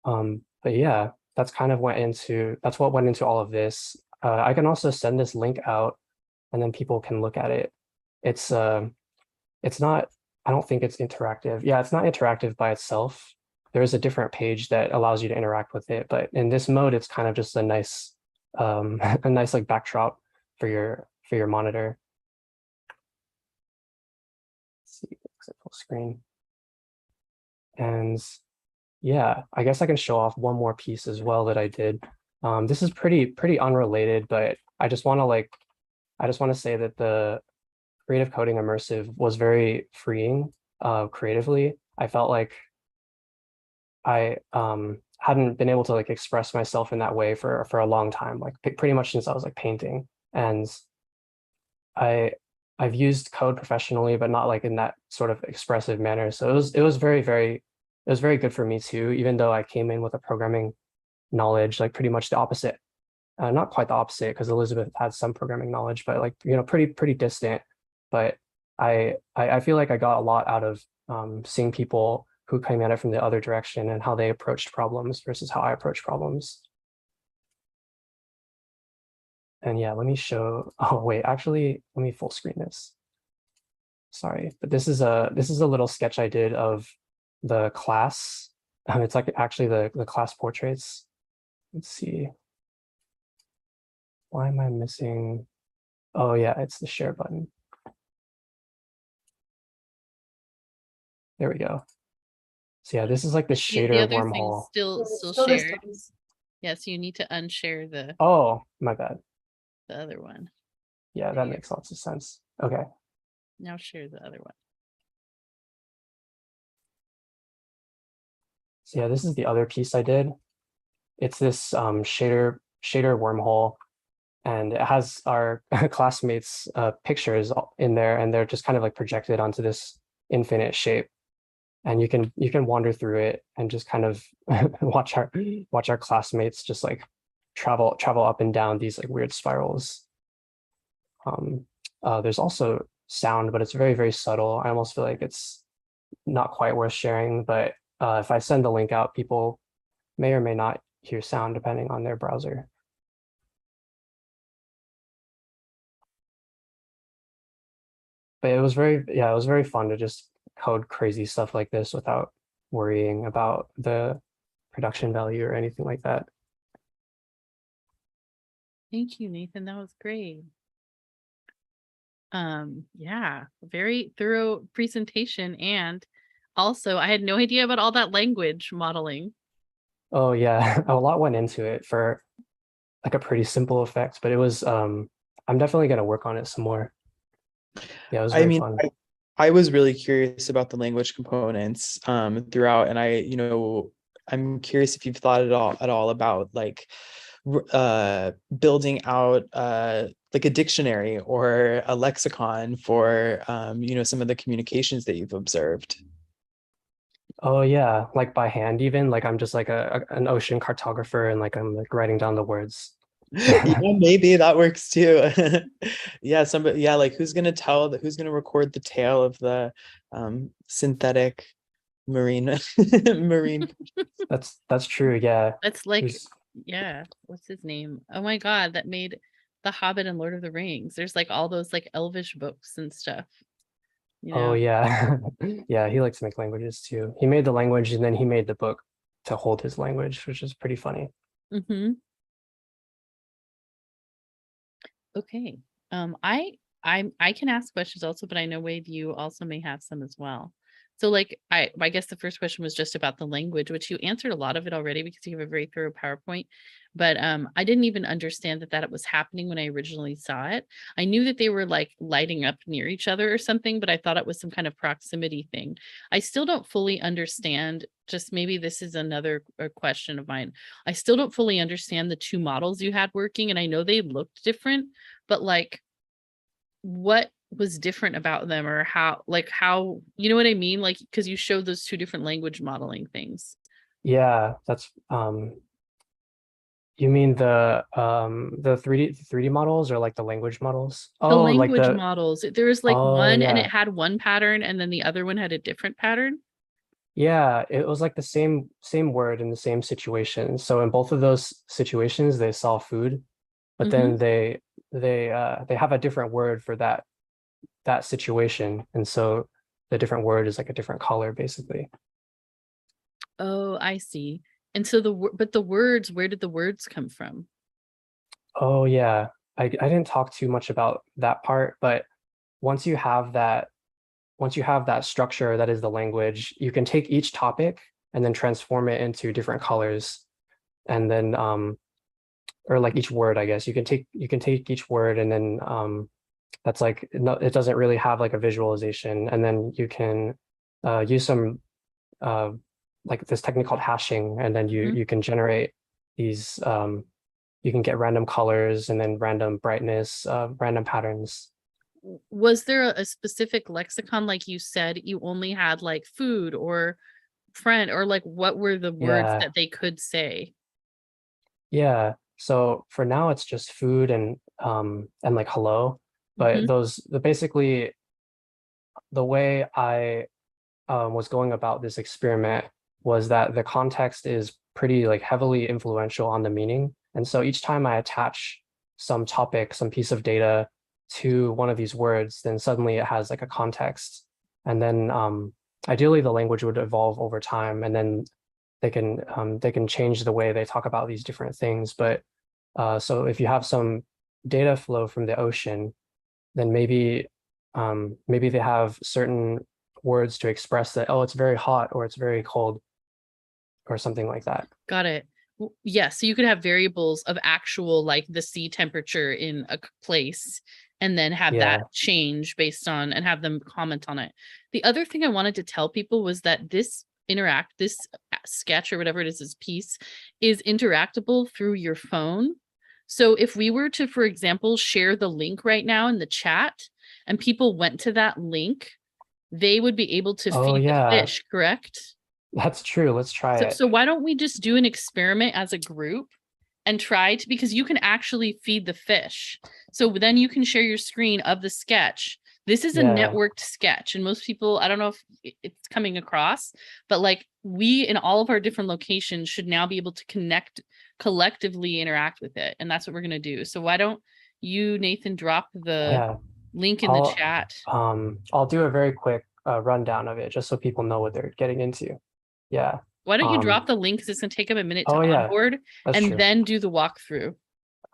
But yeah, that's what went into all of this. I can also send this link out, and then people can look at it. It's not, I don't think it's interactive. Yeah, it's not interactive by itself. There is a different page that allows you to interact with it, but in this mode, it's kind of just a nice a nice like backdrop for your monitor. Let's see, exit full screen. And yeah, I guess I can show off one more piece as well that I did. This is pretty unrelated, but I just want to say that the creative coding immersive was very freeing creatively. I felt like I hadn't been able to like express myself in that way for a long time, like pretty much since I was like painting. And I've used code professionally, but not like in that sort of expressive manner. So it was very good for me too, even though I came in with a programming knowledge, like pretty much the opposite. Not quite the opposite, because Elizabeth had some programming knowledge, but like, pretty distant. But I feel like I got a lot out of seeing people who came at it from the other direction and how they approached problems versus how I approach problems. And yeah, let me show, oh wait, actually, let me full screen this. Sorry, but this is a little sketch I did of the class. It's like actually the class portraits. Let's see. Why am I missing? Oh yeah, it's the share button. There we go. So yeah, this is like the The shader other thing wormhole. still shared. Yeah, so you need to unshare the Oh, my bad. other one. Yeah, that makes lots of sense. Okay. Now share the other one. So yeah, this is the other piece I did. It's this shader wormhole, and it has our classmates' pictures in there, and they're just kind of like projected onto this infinite shape. And you can wander through it and just kind of watch our classmates just like travel up and down these like weird spirals. There's also sound, but it's very, very subtle. I almost feel like it's not quite worth sharing, but if I send the link out, people may or may not hear sound depending on their browser. But it was very fun to just code crazy stuff like this without worrying about the production value or anything like that. Thank you, Nathan. That was great. Yeah, very thorough presentation. And also, I had no idea about all that language modeling. Oh yeah, a lot went into it for like a pretty simple effect, but it was I'm definitely gonna work on it some more. Yeah, it was very fun. I was really curious about the language components throughout, and I'm curious if you've thought at all about like building out like a dictionary or a lexicon for some of the communications that you've observed. Oh yeah, like by hand even, like I'm just like an ocean cartographer and like I'm like writing down the words. Yeah, maybe that works too. Yeah, like who's gonna record the tale of the synthetic marine marine. That's true, yeah. That's like, yeah, what's his name? Oh my God, that made The Hobbit and Lord of the Rings. There's like all those like elvish books and stuff. you Oh know? yeah. Yeah, he likes to make languages too. He made the language and then he made the book to hold his language, which is pretty funny. Mm-hmm. Okay. I can ask questions also, but I know Wade, you also may have some as well. So like I guess the first question was just about the language, which you answered a lot of it already because you have a very thorough PowerPoint. But I didn't even understand that it was happening when I originally saw it. I knew that they were like lighting up near each other or something, but I thought it was some kind of proximity thing. I still don't fully understand, just maybe this is another question of mine. I still don't fully understand the two models you had working, and I know they looked different, but like what was different about them, or how, you know what I mean? Like, because you showed those two different language modeling things. Yeah, that's you mean the 3D models or like the language models? The Oh, like language the models, there was like oh one and it yeah. had one pattern and then the other one had a different pattern. Yeah, it was like the same word in the same situation. So in both of those situations they saw food, but Hmm. then they have a different word for that situation. And so the different word is like a different color basically. Oh, I see. And so but the words, where did the words come from? Oh yeah. I didn't talk too much about that part, but once you have that once you have that structure that is the language, you can take each topic and then transform it into different colors. And then or like each word, I guess. You can take each word and then that's like no, it doesn't really have like a visualization. And then you can use some uh like this technique called hashing, and then you Mhm. you can generate these you can get random colors and then random brightness, random patterns. Was there a specific lexicon, like you said, you only had like food or friend, or like what were the words Yeah. that they could say? Yeah. So for now it's just food and like hello. But Hmm. basically the way I was going about this experiment was that the context is pretty like heavily influential on the meaning. And so each time I attach some topic, some piece of data to one of these words, then suddenly it has like a context. And then ideally the language would evolve over time, and then they can change the way they talk about these different things. But so if you have some data flow from the ocean, then maybe they have certain words to express that, oh, it's very hot or it's very cold or something like that. Got it. Yeah, so you could have variables of actual, like the sea temperature in a place, and then have that Yeah. change based on, and have them comment on it. The other thing I wanted to tell people was that this sketch or whatever it is, this piece is interactable through your phone. So if we were to, for example, share the link right now in the chat and people went to that link, they would be able to Oh feed the yeah, fish, correct? that's true. Let's try So, it. so why don't we just do an experiment as a group and try to, because you can actually feed the fish. So then you can share your screen of the sketch. This is a Yeah. networked sketch, and most people, I don't know if it's coming across, but like we in all of our different locations should now be able to collectively interact with it. And that's what we're going to do. So why don't you, Nathan, drop the Yeah. link in the I'll chat? I'll do a very quick rundown of it just so people know what they're getting into. Yeah. Why don't you Um, drop the link, because it's going to take up a minute to oh yeah, onboard, that's and true. then do the walkthrough.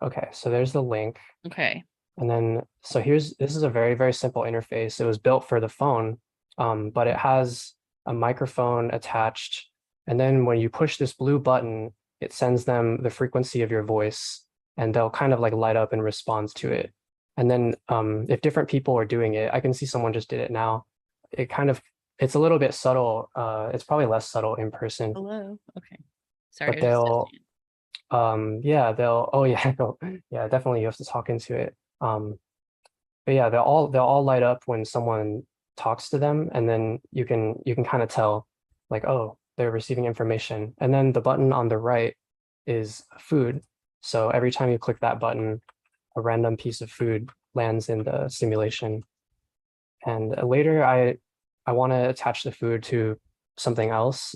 Okay, so there's the link. Okay. And then, so this is a very, very simple interface. It was built for the phone, but it has a microphone attached. And then when you push this blue button, it sends them the frequency of your voice, and they'll kind of like light up in response to it. And then if different people are doing it, I can see someone just did it now. It's a little bit subtle. It's probably less subtle in person, Hello. Okay. Sorry, but I was just testing it. yeah, oh yeah, yeah, definitely you have to talk into it. But yeah, they'll all light up when someone talks to them, and then you can kind of tell, like, oh, they're receiving information. And then the button on the right is food. So every time you click that button, a random piece of food lands in the simulation. And later, I want to attach the food to something else,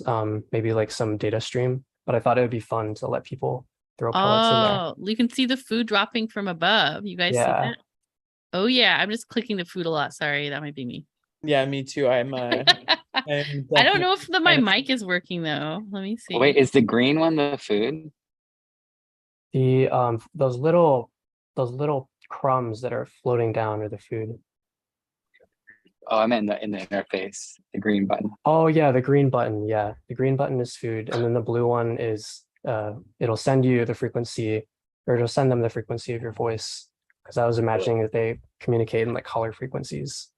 maybe like some data stream. But I thought it would be fun to let people throw pellets in there. Oh, you can see the food dropping from above. You guys see Yeah, that? Oh yeah, I'm just clicking the food a lot. Sorry, that might be me. Yeah, me too. I'm I don't definitely know if my kind of- mic is working though. Let me see. Wait, is the green one the food? The those little crumbs that are floating down are the food. Oh, I meant in the interface, the green button. Oh yeah, the green button. Yeah, the green button is food, and then the blue one is it'll send you the frequency, or it'll send them the frequency of your voice. Because I was imagining that they communicate in like color frequencies.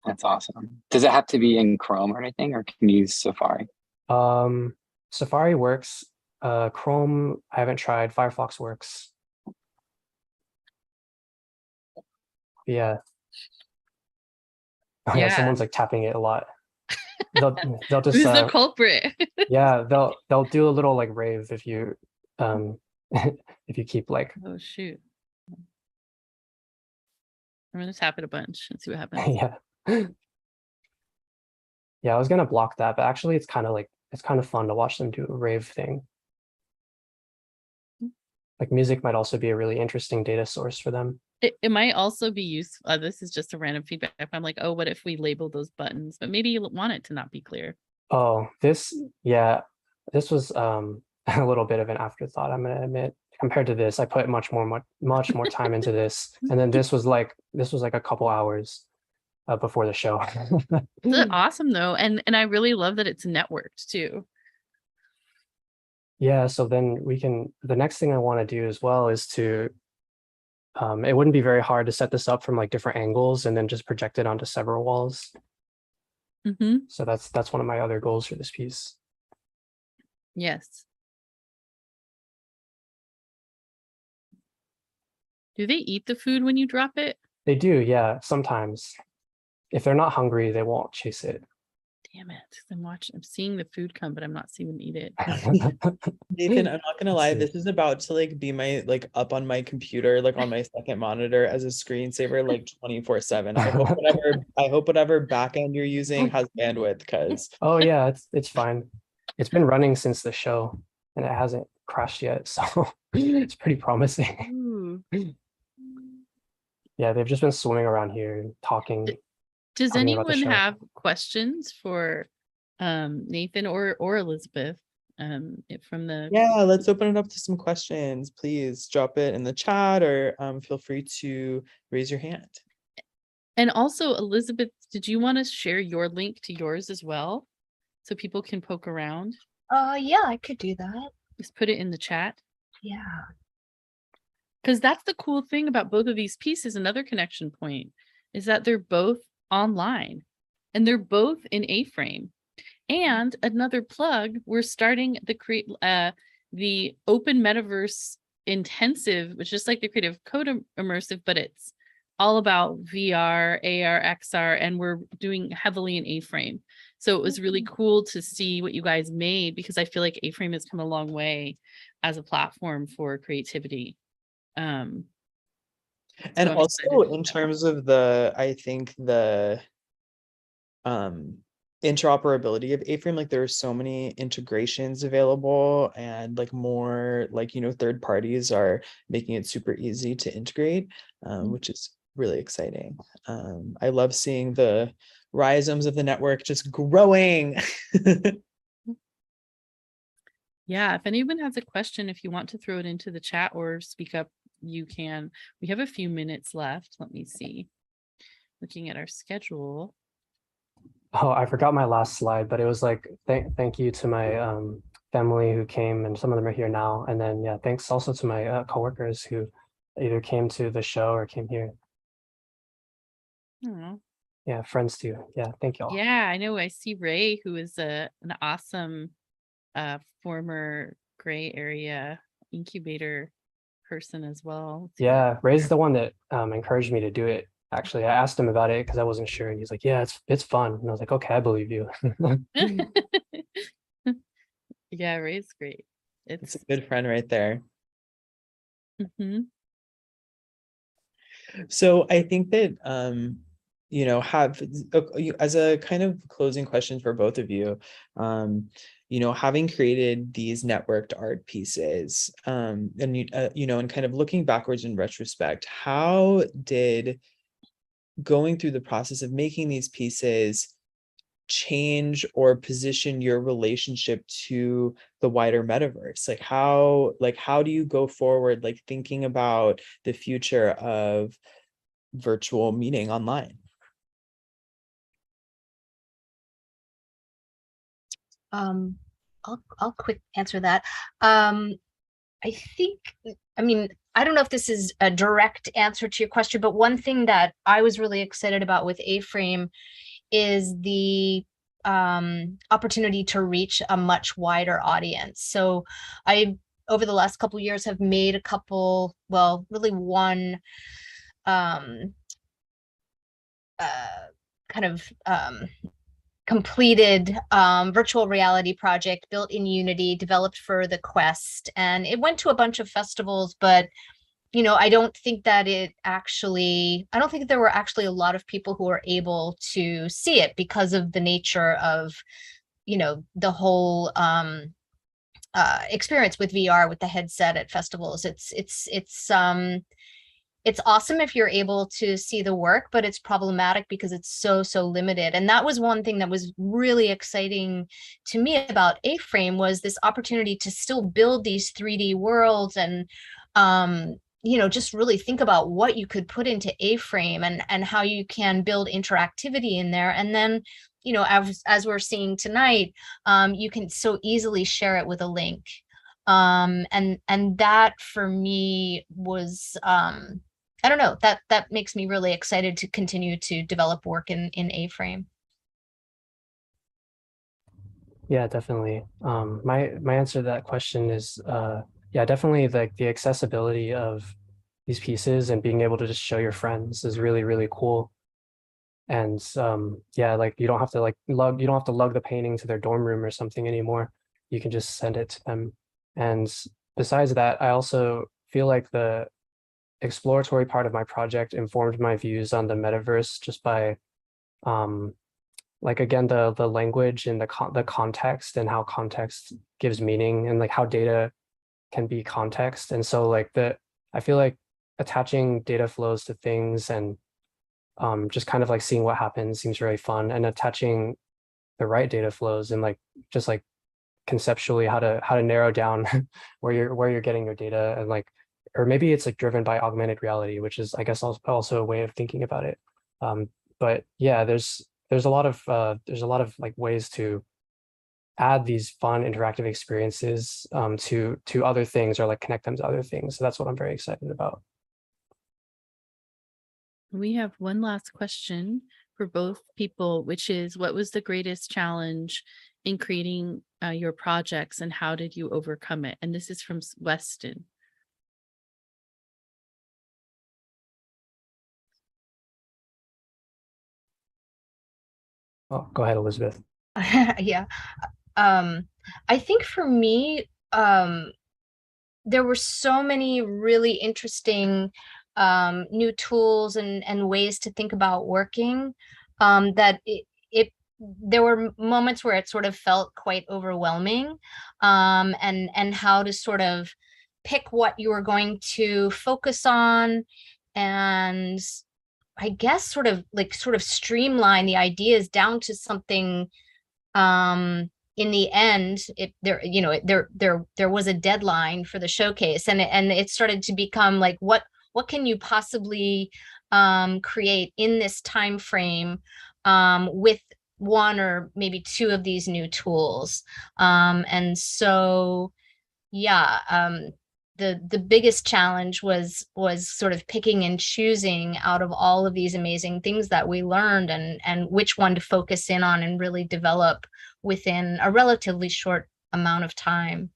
That's awesome. Does it have to be in Chrome or anything, or can you use Safari? Safari works. Chrome, I haven't tried. Firefox works. Yeah. Oh, yeah, Yeah. someone's like tapping it a lot. They'll just Who's the culprit? yeah, they'll do a little like rave if you if you keep like Oh shoot. I'm gonna tap it a bunch and see what happens. yeah. Yeah, I was gonna block that, but actually it's kind of fun to watch them do a rave thing. Like music might also be a really interesting data source for them. It might also be useful. This is just a random feedback. I'm like, oh, what if we label those buttons? But maybe you want it to not be clear. Oh, this was a little bit of an afterthought, I'm gonna admit. Compared to this, I put much more time into this, and then this was like a couple hours before the show. It's awesome though, and I really love that it's networked too. Yeah, so then the next thing I want to do as well is to it wouldn't be very hard to set this up from like different angles and then just project it onto several walls. Mm-hmm. So that's one of my other goals for this piece. Yes. Do they eat the food when you drop it? They do, yeah, sometimes. If they're not hungry, they won't chase it. Damn it. I'm seeing the food come, but I'm not seeing them eat it. Nathan, I'm not gonna lie, See. this is about to like be my like up on my computer, like on my second monitor as a screensaver, like 24/7. I hope whatever backend you're using has bandwidth, because Oh yeah, it's fine. It's been running since the show and it hasn't crashed yet, so it's pretty promising. Ooh. Yeah, they've just been swimming around here talking. Does Talking about the anyone show. have questions for Nathan or Elizabeth from the yeah, let's open it up to some questions. Please drop it in the chat, or feel free to raise your hand. And also, Elizabeth, did you want to share your link to yours as well so people can poke around? Yeah, I could do that. Just put it in the chat. Yeah. Because that's the cool thing about both of these pieces. Another connection point is that they're both online and they're both in A-frame. And another plug, we're starting the Open Metaverse Intensive, which is like the Creative Code Immersive, but it's all about VR, AR, XR, and we're doing heavily in A-frame. So it was really cool to see what you guys made, because I feel like A-frame has come a long way as a platform for creativity. And so also in terms of I think the interoperability of A-frame, like there are so many integrations available, and like more like, third parties are making it super easy to integrate, which is really exciting. I love seeing the rhizomes of the network just growing. Yeah, if anyone has a question, if you want to throw it into the chat or speak up, you can. We have a few minutes left. Let me see. Looking at our schedule. Oh, I forgot my last slide, but it was like thank you to my family who came, and some of them are here now. And then yeah, thanks also to my coworkers who either came to the show or came here. Oh. Yeah, friends too. Yeah, thank y'all. Yeah, I know. I see Ray, who is an awesome former gray area incubator person as well. Yeah, Ray's the one that encouraged me to do it. Actually, I asked him about it because I wasn't sure, and he's like, "Yeah, it's fun." And I was like, "Okay, I believe you." Yeah, Ray's great. It's a good friend right there. Mm-hmm. So I think that have as a kind of closing question for both of you, having created these networked art pieces, and and kind of looking backwards in retrospect, how did going through the process of making these pieces change or position your relationship to the wider metaverse? How do you go forward, like thinking about the future of virtual meeting online? I'll quick answer that. I think, I mean, I don't know if this is a direct answer to your question, but one thing that I was really excited about with A-Frame is the opportunity to reach a much wider audience. So I, over the last couple of years, have made a couple, well, really one kind of completed virtual reality project built in Unity, developed for the Quest, and it went to a bunch of festivals, but I don't think that I don't think there were actually a lot of people who were able to see it because of the nature of, the whole experience with VR, with the headset at festivals. It's awesome if you're able to see the work, but it's problematic because it's so limited. And that was one thing that was really exciting to me about A-Frame, was this opportunity to still build these 3D worlds and just really think about what you could put into A-Frame and how you can build interactivity in there. And then, as we're seeing tonight, you can so easily share it with a link. And that for me was, I don't know, that makes me really excited to continue to develop work in A-Frame. Yeah, definitely. My answer to that question is, yeah, definitely the accessibility of these pieces and being able to just show your friends is really, really cool. And yeah, like you don't have to lug the painting to their dorm room or something anymore. You can just send it to them. And besides that, I also feel like the exploratory part of my project informed my views on the metaverse just by like, again, the language and the context and how context gives meaning, and like how data can be context. And so like I feel like attaching data flows to things and just kind of like seeing what happens seems very fun, and attaching the right data flows and like just like conceptually how to narrow down where you're getting your data, and like, or maybe it's like driven by augmented reality, which is, I guess, also a way of thinking about it. But yeah, there's a lot of like ways to add these fun interactive experiences to other things, or like connect them to other things. So that's what I'm very excited about. We have one last question for both people, which is, what was the greatest challenge in creating your projects, and how did you overcome it? And this is from Weston. Oh, go ahead, Elizabeth. Yeah. I think for me, there were so many really interesting new tools and ways to think about working, that there were moments where it sort of felt quite overwhelming, and how to sort of pick what you were going to focus on, and I guess sort of streamline the ideas down to something. In the end, there was a deadline for the showcase, and it started to become like, what can you possibly create in this time frame, with one or maybe two of these new tools. And so yeah, the biggest challenge was sort of picking and choosing out of all of these amazing things that we learned, and which one to focus in on and really develop within a relatively short amount of time.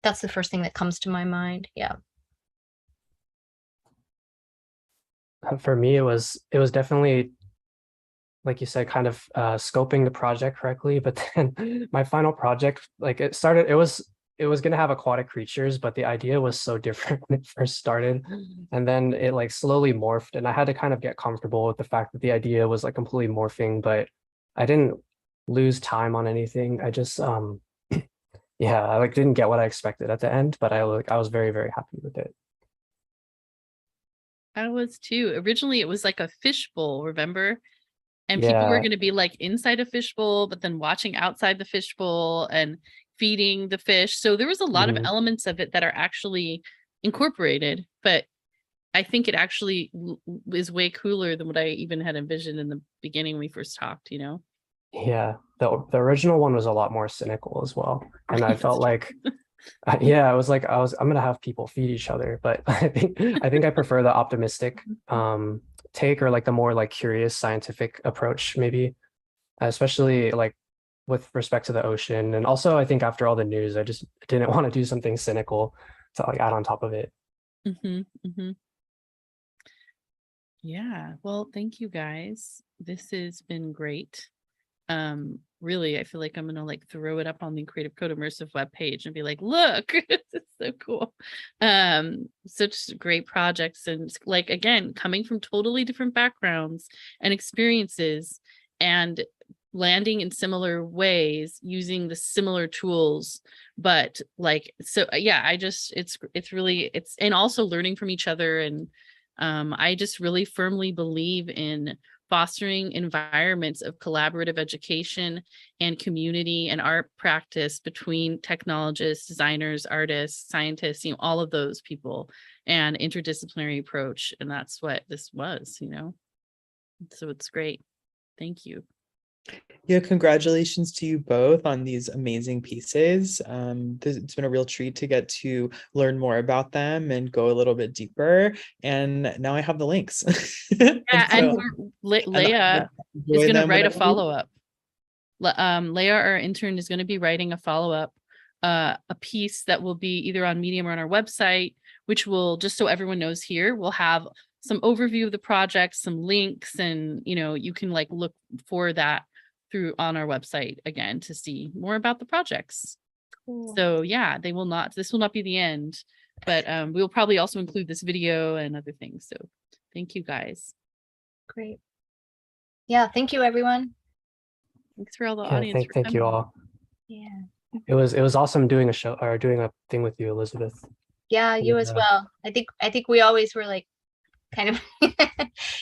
That's the first thing that comes to my mind. Yeah. For me, it was definitely, like you said, kind of scoping the project correctly. But then my final project, like it was going to have aquatic creatures, but the idea was so different when it first started. And then it like slowly morphed, and I had to kind of get comfortable with the fact that the idea was like completely morphing, but I didn't lose time on anything. I just yeah, I like didn't get what I expected at the end, but I was very, very happy with it. I was too. Originally, it was like a fishbowl, remember? And people were Yeah. going to be like inside a fishbowl, but then watching outside the fishbowl and feeding the fish. So there was a lot of Mhm. elements of it that are actually incorporated, but I think it actually is way cooler than what I even had envisioned in the beginning when we first talked, you know? Yeah. The original one was a lot more cynical as well. And I That's felt true. like yeah, I was like I'm gonna have people feed each other, but I think I prefer the optimistic take, or like the more like curious scientific approach maybe, especially like with respect to the ocean. And also I think after all the news, I just didn't want to do something cynical to like add on top of it. Hmm. Hmm. Yeah. Well, thank you guys. This has been great. Really, I feel like I'm gonna like throw it up on the Creative Code Immersive webpage and be like, look, it's so cool. Such great projects, and like again, coming from totally different backgrounds and experiences, and landing in similar ways using the similar tools, but like so yeah, I just it's really it's and also learning from each other. And I just really firmly believe in fostering environments of collaborative education and community and art practice between technologists, designers, artists, scientists, you know, all of those people, and interdisciplinary approach. And that's what this was, you know? So it's great. Thank you. Yeah, congratulations to you both on these amazing pieces. It's been a real treat to get to learn more about them and go a little bit deeper. And now I have the links. Yeah, and so, Leia is enjoy going to them write a whenever you- follow-up. Leia, our intern, is going to be writing a follow-up, a piece that will be either on Medium or on our website, which will, just so everyone knows here, we'll have some overview of the project, some links, and you know, you can like look for that through on our website again to see more about the projects. Cool. So yeah, this will not be the end, but we'll probably also include this video and other things. So thank you guys. Great. Yeah, thank you, everyone. Thanks for all the Yeah, audience for thank you coming. all. Yeah. It was awesome doing a show or doing a thing with you, Elizabeth. Yeah, you as well. I think we always were like kind of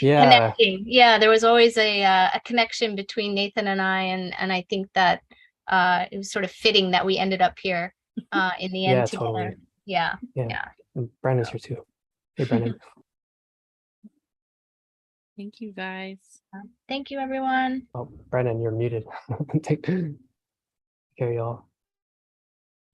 Yeah, connecting. Yeah, there was always a connection between Nathan and I think that it was sort of fitting that we ended up here in the end yeah, together. totally. Yeah. Yeah. Yeah. And Brandon's here too. Hey, Brandon. Thank you guys. Thank you, everyone. Oh, Brandon, you're muted. Take care, y'all.